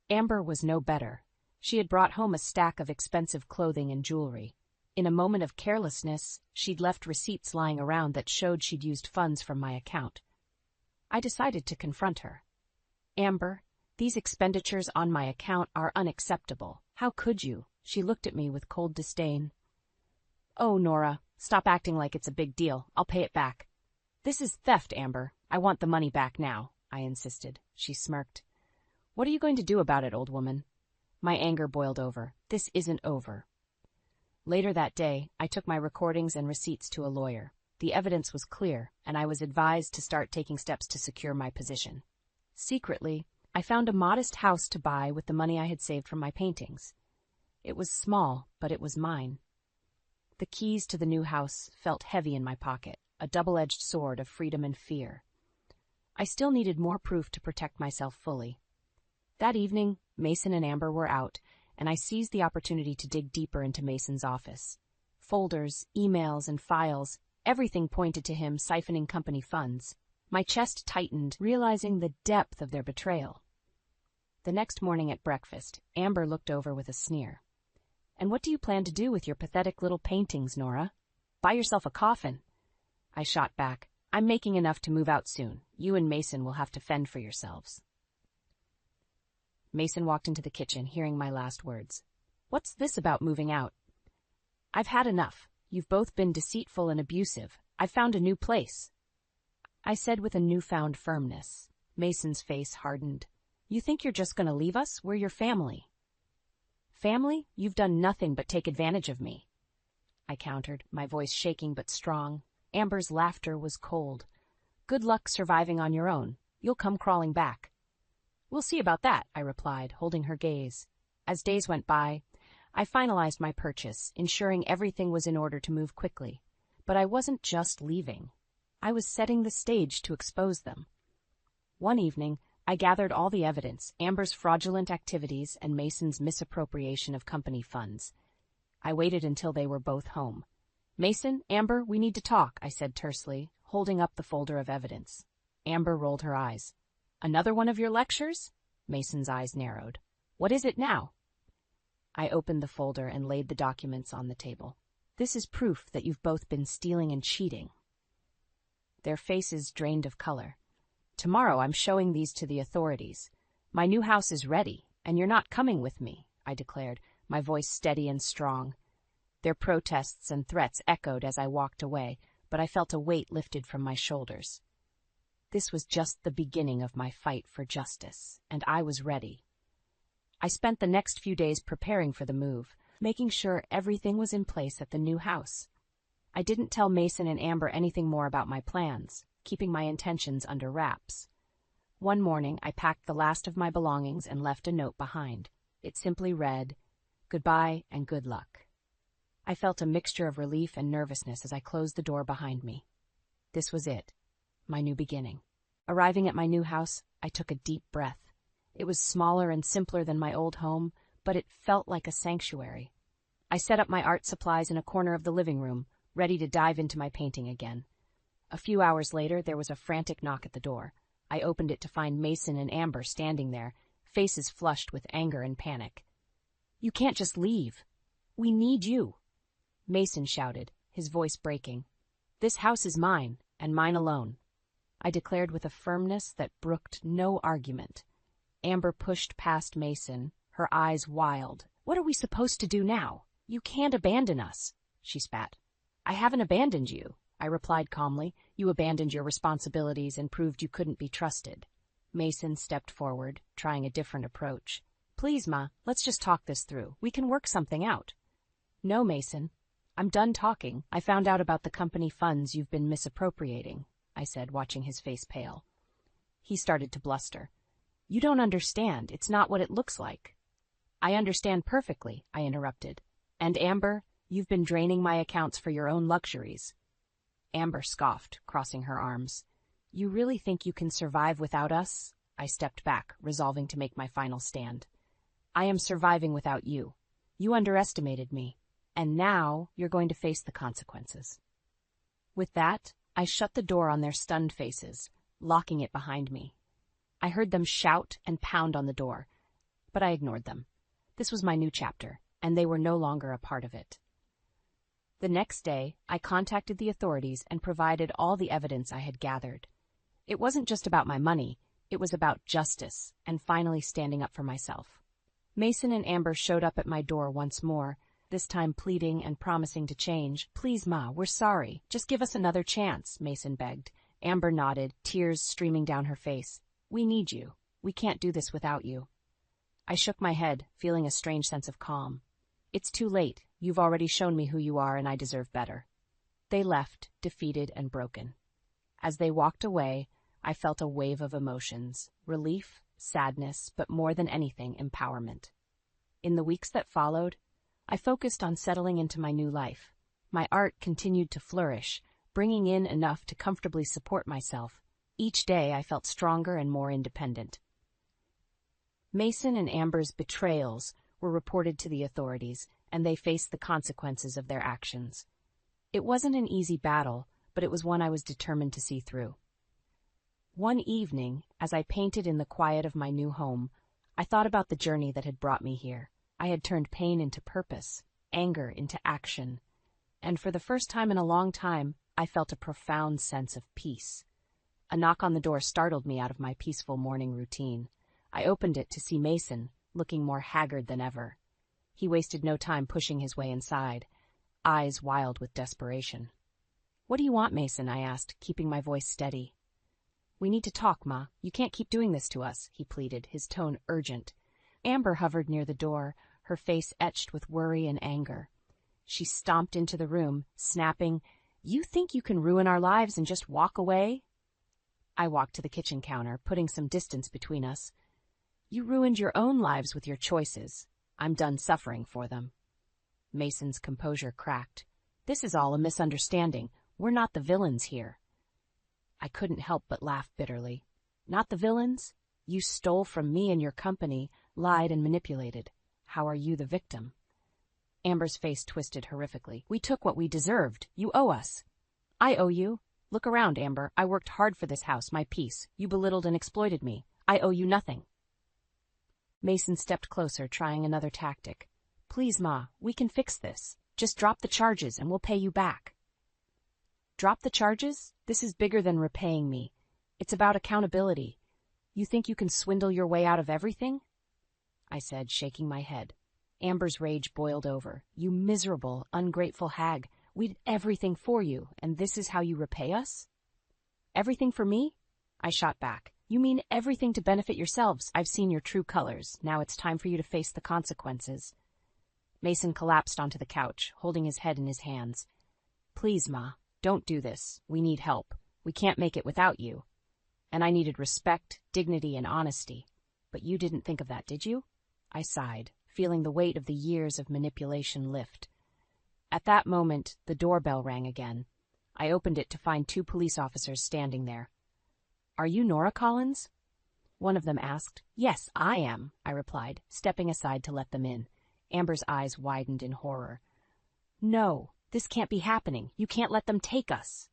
Amber was no better. She had brought home a stack of expensive clothing and jewelry. In a moment of carelessness, she'd left receipts lying around that showed she'd used funds from my account. I decided to confront her. "Amber, these expenditures on my account are unacceptable. How could you?" She looked at me with cold disdain. "Oh, Nora, stop acting like it's a big deal. I'll pay it back." "This is theft, Amber. I want the money back now," I insisted. She smirked. "What are you going to do about it, old woman?" My anger boiled over. This isn't over. Later that day, I took my recordings and receipts to a lawyer. The evidence was clear, and I was advised to start taking steps to secure my position. Secretly, I found a modest house to buy with the money I had saved from my paintings. It was small, but it was mine. The keys to the new house felt heavy in my pocket, a double-edged sword of freedom and fear. I still needed more proof to protect myself fully. That evening, Mason and Amber were out, and I seized the opportunity to dig deeper into Mason's office. Folders, emails, and files, everything pointed to him siphoning company funds. My chest tightened, realizing the depth of their betrayal. The next morning at breakfast, Amber looked over with a sneer. "And what do you plan to do with your pathetic little paintings, Nora? Buy yourself a coffin." I shot back. "I'm making enough to move out soon. You and Mason will have to fend for yourselves." Mason walked into the kitchen, hearing my last words. "What's this about moving out?" "I've had enough. You've both been deceitful and abusive. I've found a new place," I said with a newfound firmness. Mason's face hardened. "You think you're just going to leave us? We're your family." "Family? You've done nothing but take advantage of me," I countered, my voice shaking but strong. Amber's laughter was cold. "Good luck surviving on your own. You'll come crawling back." "We'll see about that," I replied, holding her gaze. As days went by, I finalized my purchase, ensuring everything was in order to move quickly. But I wasn't just leaving. I was setting the stage to expose them. One evening, I gathered all the evidence, Amber's fraudulent activities and Mason's misappropriation of company funds. I waited until they were both home. "Mason, Amber, we need to talk," I said tersely, holding up the folder of evidence. Amber rolled her eyes. "Another one of your lectures?" Mason's eyes narrowed. "What is it now?" I opened the folder and laid the documents on the table. "This is proof that you've both been stealing and cheating." Their faces drained of color. "Tomorrow I'm showing these to the authorities. My new house is ready, and you're not coming with me," I declared, my voice steady and strong. Their protests and threats echoed as I walked away, but I felt a weight lifted from my shoulders. This was just the beginning of my fight for justice, and I was ready. I spent the next few days preparing for the move, making sure everything was in place at the new house. I didn't tell Mason and Amber anything more about my plans, keeping my intentions under wraps. One morning, I packed the last of my belongings and left a note behind. It simply read, "Goodbye and good luck." I felt a mixture of relief and nervousness as I closed the door behind me. This was it. My new beginning. Arriving at my new house, I took a deep breath. It was smaller and simpler than my old home, but it felt like a sanctuary. I set up my art supplies in a corner of the living room, ready to dive into my painting again. A few hours later, there was a frantic knock at the door. I opened it to find Mason and Amber standing there, faces flushed with anger and panic. "You can't just leave. We need you," Mason shouted, his voice breaking. "This house is mine, and mine alone," I declared with a firmness that brooked no argument. Amber pushed past Mason, her eyes wild. "What are we supposed to do now? You can't abandon us," she spat. "I haven't abandoned you," I replied calmly. "You abandoned your responsibilities and proved you couldn't be trusted." Mason stepped forward, trying a different approach. "Please, Ma, let's just talk this through. We can work something out." "No, Mason. I'm done talking. I found out about the company funds you've been misappropriating," I said, watching his face pale. He started to bluster. "You don't understand. It's not what it looks like." "I understand perfectly," I interrupted. "And Amber, you've been draining my accounts for your own luxuries." Amber scoffed, crossing her arms. "You really think you can survive without us?" I stepped back, resolving to make my final stand. "I am surviving without you. You underestimated me, and now you're going to face the consequences." With that, I shut the door on their stunned faces, locking it behind me. I heard them shout and pound on the door, but I ignored them. This was my new chapter, and they were no longer a part of it. The next day, I contacted the authorities and provided all the evidence I had gathered. It wasn't just about my money, it was about justice and finally standing up for myself. Mason and Amber showed up at my door once more, this time pleading and promising to change. "Please, Ma, we're sorry. Just give us another chance," Mason begged. Amber nodded, tears streaming down her face. "We need you. We can't do this without you." I shook my head, feeling a strange sense of calm. "It's too late. You've already shown me who you are, and I deserve better." They left, defeated and broken. As they walked away, I felt a wave of emotions: relief, sadness, but more than anything, empowerment. In the weeks that followed, I focused on settling into my new life. My art continued to flourish, bringing in enough to comfortably support myself. Each day I felt stronger and more independent. Mason and Amber's betrayals were reported to the authorities, and they faced the consequences of their actions. It wasn't an easy battle, but it was one I was determined to see through. One evening, as I painted in the quiet of my new home, I thought about the journey that had brought me here. I had turned pain into purpose, anger into action, and for the first time in a long time, I felt a profound sense of peace. A knock on the door startled me out of my peaceful morning routine. I opened it to see Mason, looking more haggard than ever. He wasted no time pushing his way inside, eyes wild with desperation. "What do you want, Mason?" I asked, keeping my voice steady. "We need to talk, Ma. You can't keep doing this to us," he pleaded, his tone urgent. Amber hovered near the door, her face etched with worry and anger. She stomped into the room, snapping, "You think you can ruin our lives and just walk away?" I walked to the kitchen counter, putting some distance between us. "You ruined your own lives with your choices. I'm done suffering for them." Mason's composure cracked. "This is all a misunderstanding. We're not the villains here." I couldn't help but laugh bitterly. "Not the villains? You stole from me and your company, lied and manipulated. How are you the victim?" Amber's face twisted horrifically. "We took what we deserved. You owe us." "I owe you? Look around, Amber. I worked hard for this house, my peace. You belittled and exploited me. I owe you nothing." Mason stepped closer, trying another tactic. "Please, Ma, we can fix this. Just drop the charges and we'll pay you back." "Drop the charges? This is bigger than repaying me. It's about accountability. You think you can swindle your way out of everything?" I said, shaking my head. Amber's rage boiled over. "You miserable, ungrateful hag. We did everything for you, and this is how you repay us?" "Everything for me?" I shot back. "You mean everything to benefit yourselves. I've seen your true colors. Now it's time for you to face the consequences." Mason collapsed onto the couch, holding his head in his hands. "Please, Ma, don't do this. We need help. We can't make it without you. And I needed respect, dignity, and honesty. But you didn't think of that, did you?" I sighed, feeling the weight of the years of manipulation lift. At that moment, the doorbell rang again. I opened it to find 2 police officers standing there. "Are you Nora Collins?" one of them asked. "Yes, I am," I replied, stepping aside to let them in. Amber's eyes widened in horror. "No, this can't be happening. You can't let them take us."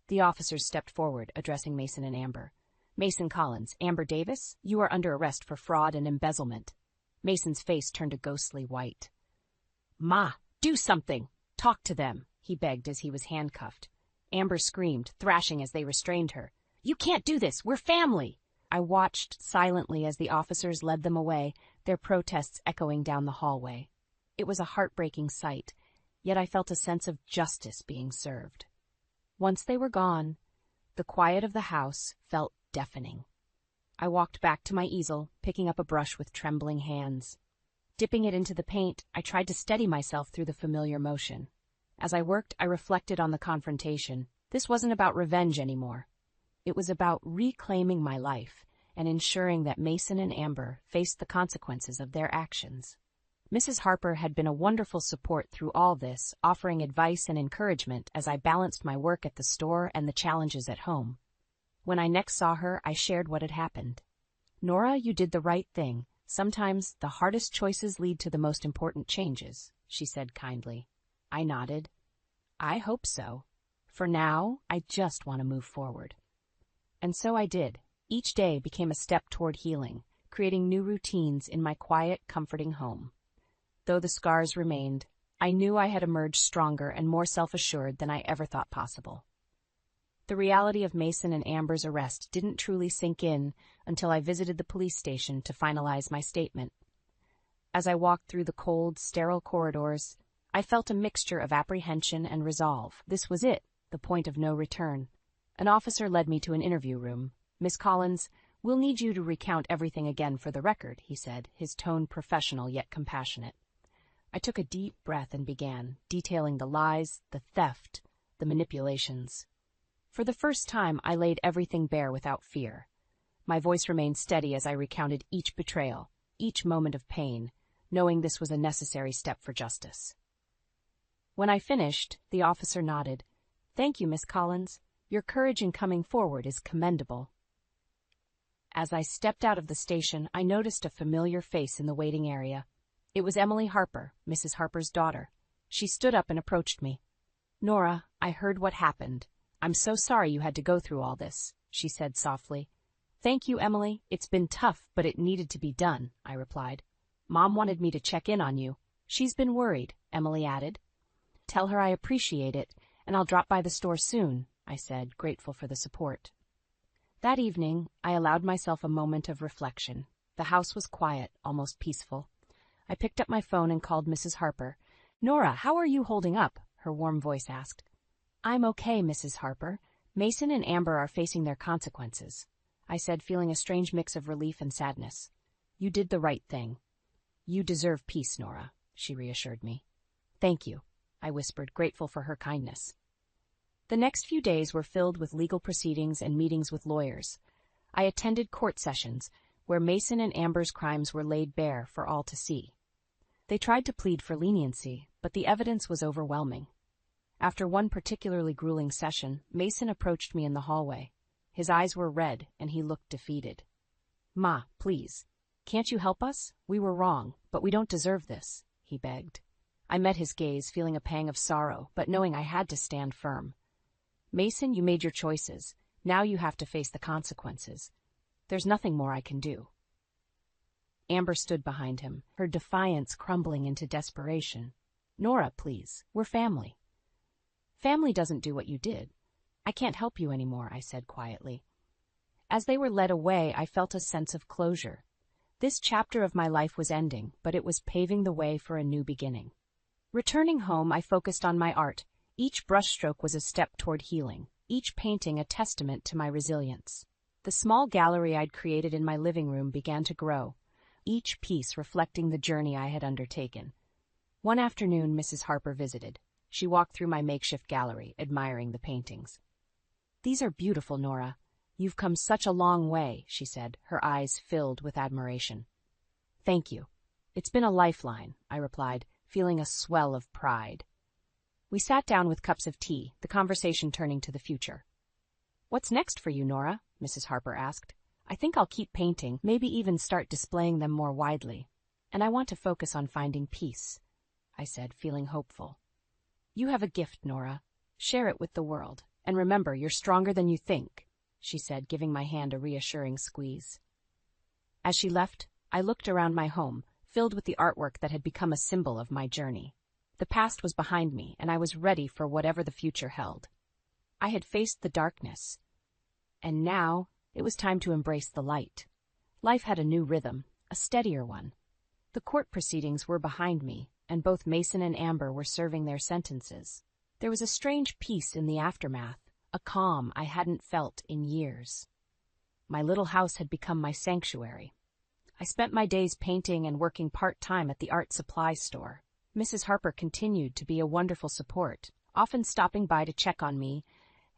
The officers stepped forward, addressing Mason and Amber. "Mason Collins, Amber Davis, you are under arrest for fraud and embezzlement." Mason's face turned a ghostly white. "Ma, do something! Talk to them," he begged as he was handcuffed. Amber screamed, thrashing as they restrained her. "You can't do this! We're family!" I watched silently as the officers led them away, their protests echoing down the hallway. It was a heartbreaking sight, yet I felt a sense of justice being served. Once they were gone, the quiet of the house felt deafening. I walked back to my easel, picking up a brush with trembling hands. Dipping it into the paint, I tried to steady myself through the familiar motion. As I worked, I reflected on the confrontation. This wasn't about revenge anymore. It was about reclaiming my life and ensuring that Mason and Amber faced the consequences of their actions. Mrs. Harper had been a wonderful support through all this, offering advice and encouragement as I balanced my work at the store and the challenges at home. When I next saw her, I shared what had happened. "Nora, you did the right thing. Sometimes the hardest choices lead to the most important changes, she said kindly. I nodded. I hope so. For now, I just want to move forward. And so I did. Each day became a step toward healing, creating new routines in my quiet, comforting home. Though the scars remained, I knew I had emerged stronger and more self-assured than I ever thought possible. The reality of Mason and Amber's arrest didn't truly sink in until I visited the police station to finalize my statement. As I walked through the cold, sterile corridors, I felt a mixture of apprehension and resolve. This was it, the point of no return. An officer led me to an interview room. Miss Collins, we'll need you to recount everything again for the record, he said, his tone professional yet compassionate. I took a deep breath and began, detailing the lies, the theft, the manipulations. For the first time, I laid everything bare without fear. My voice remained steady as I recounted each betrayal, each moment of pain, knowing this was a necessary step for justice. When I finished, the officer nodded. Thank you, Miss Collins. Your courage in coming forward is commendable. As I stepped out of the station, I noticed a familiar face in the waiting area. It was Emily Harper, Mrs. Harper's daughter. She stood up and approached me. Nora, I heard what happened. I'm so sorry you had to go through all this, she said softly. Thank you, Emily. It's been tough, but it needed to be done, I replied. Mom wanted me to check in on you. She's been worried, Emily added. Tell her I appreciate it, and I'll drop by the store soon, I said, grateful for the support. That evening, I allowed myself a moment of reflection. The house was quiet, almost peaceful. I picked up my phone and called Mrs. Harper. Nora, how are you holding up? Her warm voice asked. I'm okay, Mrs. Harper. Mason and Amber are facing their consequences, I said, feeling a strange mix of relief and sadness. You did the right thing. You deserve peace, Nora, she reassured me. Thank you, I whispered, grateful for her kindness. The next few days were filled with legal proceedings and meetings with lawyers. I attended court sessions where Mason and Amber's crimes were laid bare for all to see. They tried to plead for leniency, but the evidence was overwhelming. After one particularly grueling session, Mason approached me in the hallway. His eyes were red, and he looked defeated. Ma, please, can't you help us? We were wrong, but we don't deserve this, he begged. I met his gaze, feeling a pang of sorrow, but knowing I had to stand firm. Mason, you made your choices. Now you have to face the consequences. There's nothing more I can do. Amber stood behind him, her defiance crumbling into desperation. Nora, please, we're family. Family doesn't do what you did. I can't help you anymore, I said quietly. As they were led away, I felt a sense of closure. This chapter of my life was ending, but it was paving the way for a new beginning. Returning home, I focused on my art. Each brushstroke was a step toward healing, each painting a testament to my resilience. The small gallery I'd created in my living room began to grow, each piece reflecting the journey I had undertaken. One afternoon, Mrs. Harper visited. She walked through my makeshift gallery, admiring the paintings. These are beautiful, Nora. You've come such a long way, she said, her eyes filled with admiration. Thank you. It's been a lifeline, I replied, feeling a swell of pride. We sat down with cups of tea, the conversation turning to the future. What's next for you, Nora? Mrs. Harper asked. I think I'll keep painting, maybe even start displaying them more widely. And I want to focus on finding peace, I said, feeling hopeful. You have a gift, Nora. Share it with the world. And remember, you're stronger than you think, she said, giving my hand a reassuring squeeze. As she left, I looked around my home, filled with the artwork that had become a symbol of my journey. The past was behind me, and I was ready for whatever the future held. I had faced the darkness, and now it was time to embrace the light. Life had a new rhythm, a steadier one. The court proceedings were behind me, and both Mason and Amber were serving their sentences. There was a strange peace in the aftermath, a calm I hadn't felt in years. My little house had become my sanctuary. I spent my days painting and working part-time at the art supply store. Mrs. Harper continued to be a wonderful support, often stopping by to check on me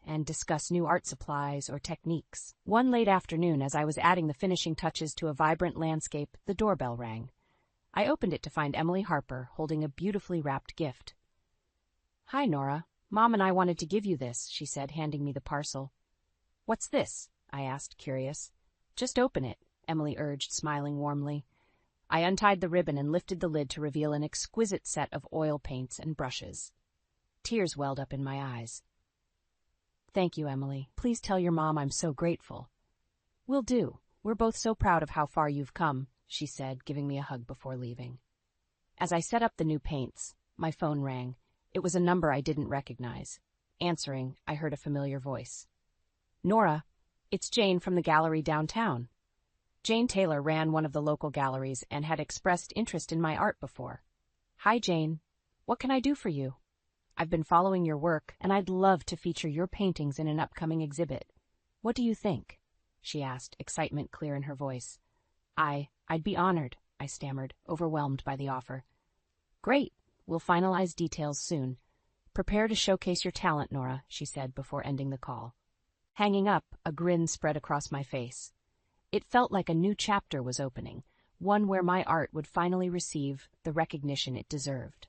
and discuss new art supplies or techniques. One late afternoon, as I was adding the finishing touches to a vibrant landscape, the doorbell rang. I opened it to find Emily Harper holding a beautifully wrapped gift. Hi, Nora. Mom and I wanted to give you this, she said, handing me the parcel. What's this? I asked, curious. Just open it, Emily urged, smiling warmly. I untied the ribbon and lifted the lid to reveal an exquisite set of oil paints and brushes. Tears welled up in my eyes. "Thank you, Emily. Please tell your mom I'm so grateful." "Will do. We're both so proud of how far you've come," she said, giving me a hug before leaving. As I set up the new paints, my phone rang. It was a number I didn't recognize. Answering, I heard a familiar voice. "Nora, it's Jane from the gallery downtown." Jane Taylor ran one of the local galleries and had expressed interest in my art before. "Hi, Jane. What can I do for you? I've been following your work, and I'd love to feature your paintings in an upcoming exhibit. What do you think?" she asked, excitement clear in her voice. I'd be honored," I stammered, overwhelmed by the offer. "Great. We'll finalize details soon. Prepare to showcase your talent, Nora," she said before ending the call. Hanging up, a grin spread across my face. It felt like a new chapter was opening, one where my art would finally receive the recognition it deserved.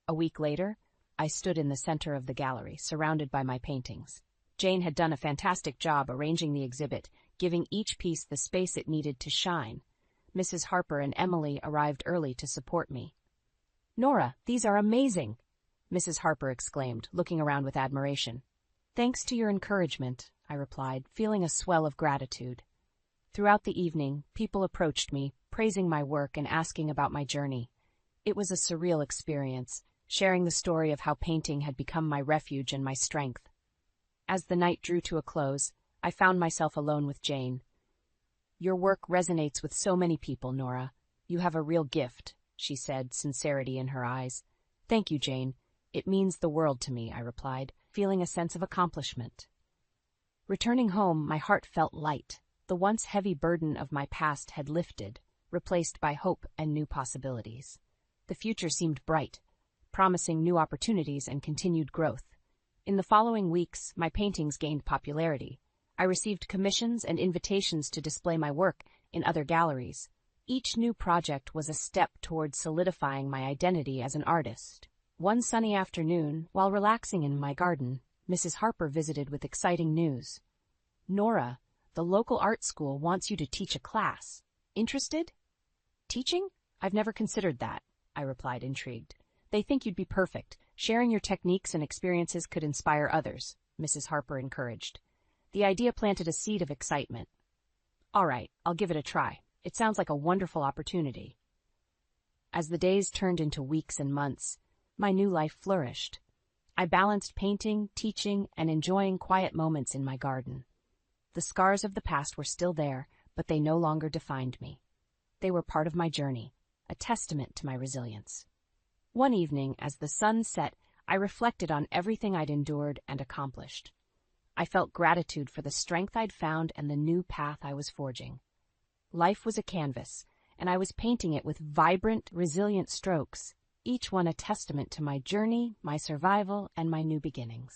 A week later, I stood in the center of the gallery, surrounded by my paintings. Jane had done a fantastic job arranging the exhibit, giving each piece the space it needed to shine. Mrs. Harper and Emily arrived early to support me. "Nora, these are amazing!" Mrs. Harper exclaimed, looking around with admiration. "Thanks to your encouragement," I replied, feeling a swell of gratitude. Throughout the evening, people approached me, praising my work and asking about my journey. It was a surreal experience, sharing the story of how painting had become my refuge and my strength. As the night drew to a close, I found myself alone with Jane. "Your work resonates with so many people, Nora. You have a real gift," she said, sincerity in her eyes. "Thank you, Jane. It means the world to me," I replied, feeling a sense of accomplishment. Returning home, my heart felt light. The once heavy burden of my past had lifted, replaced by hope and new possibilities. The future seemed bright, promising new opportunities and continued growth. In the following weeks, my paintings gained popularity. I received commissions and invitations to display my work in other galleries. Each new project was a step toward solidifying my identity as an artist. One sunny afternoon, while relaxing in my garden, Mrs. Harper visited with exciting news. "Nora, the local art school wants you to teach a class. Interested?" "Teaching? I've never considered that," I replied, intrigued. "They think you'd be perfect. Sharing your techniques and experiences could inspire others," Mrs. Harper encouraged. The idea planted a seed of excitement. "All right, I'll give it a try. It sounds like a wonderful opportunity." As the days turned into weeks and months, my new life flourished. I balanced painting, teaching, and enjoying quiet moments in my garden. The scars of the past were still there, but they no longer defined me. They were part of my journey, a testament to my resilience. One evening, as the sun set, I reflected on everything I'd endured and accomplished. I felt gratitude for the strength I'd found and the new path I was forging. Life was a canvas, and I was painting it with vibrant, resilient strokes, each one a testament to my journey, my survival, and my new beginnings.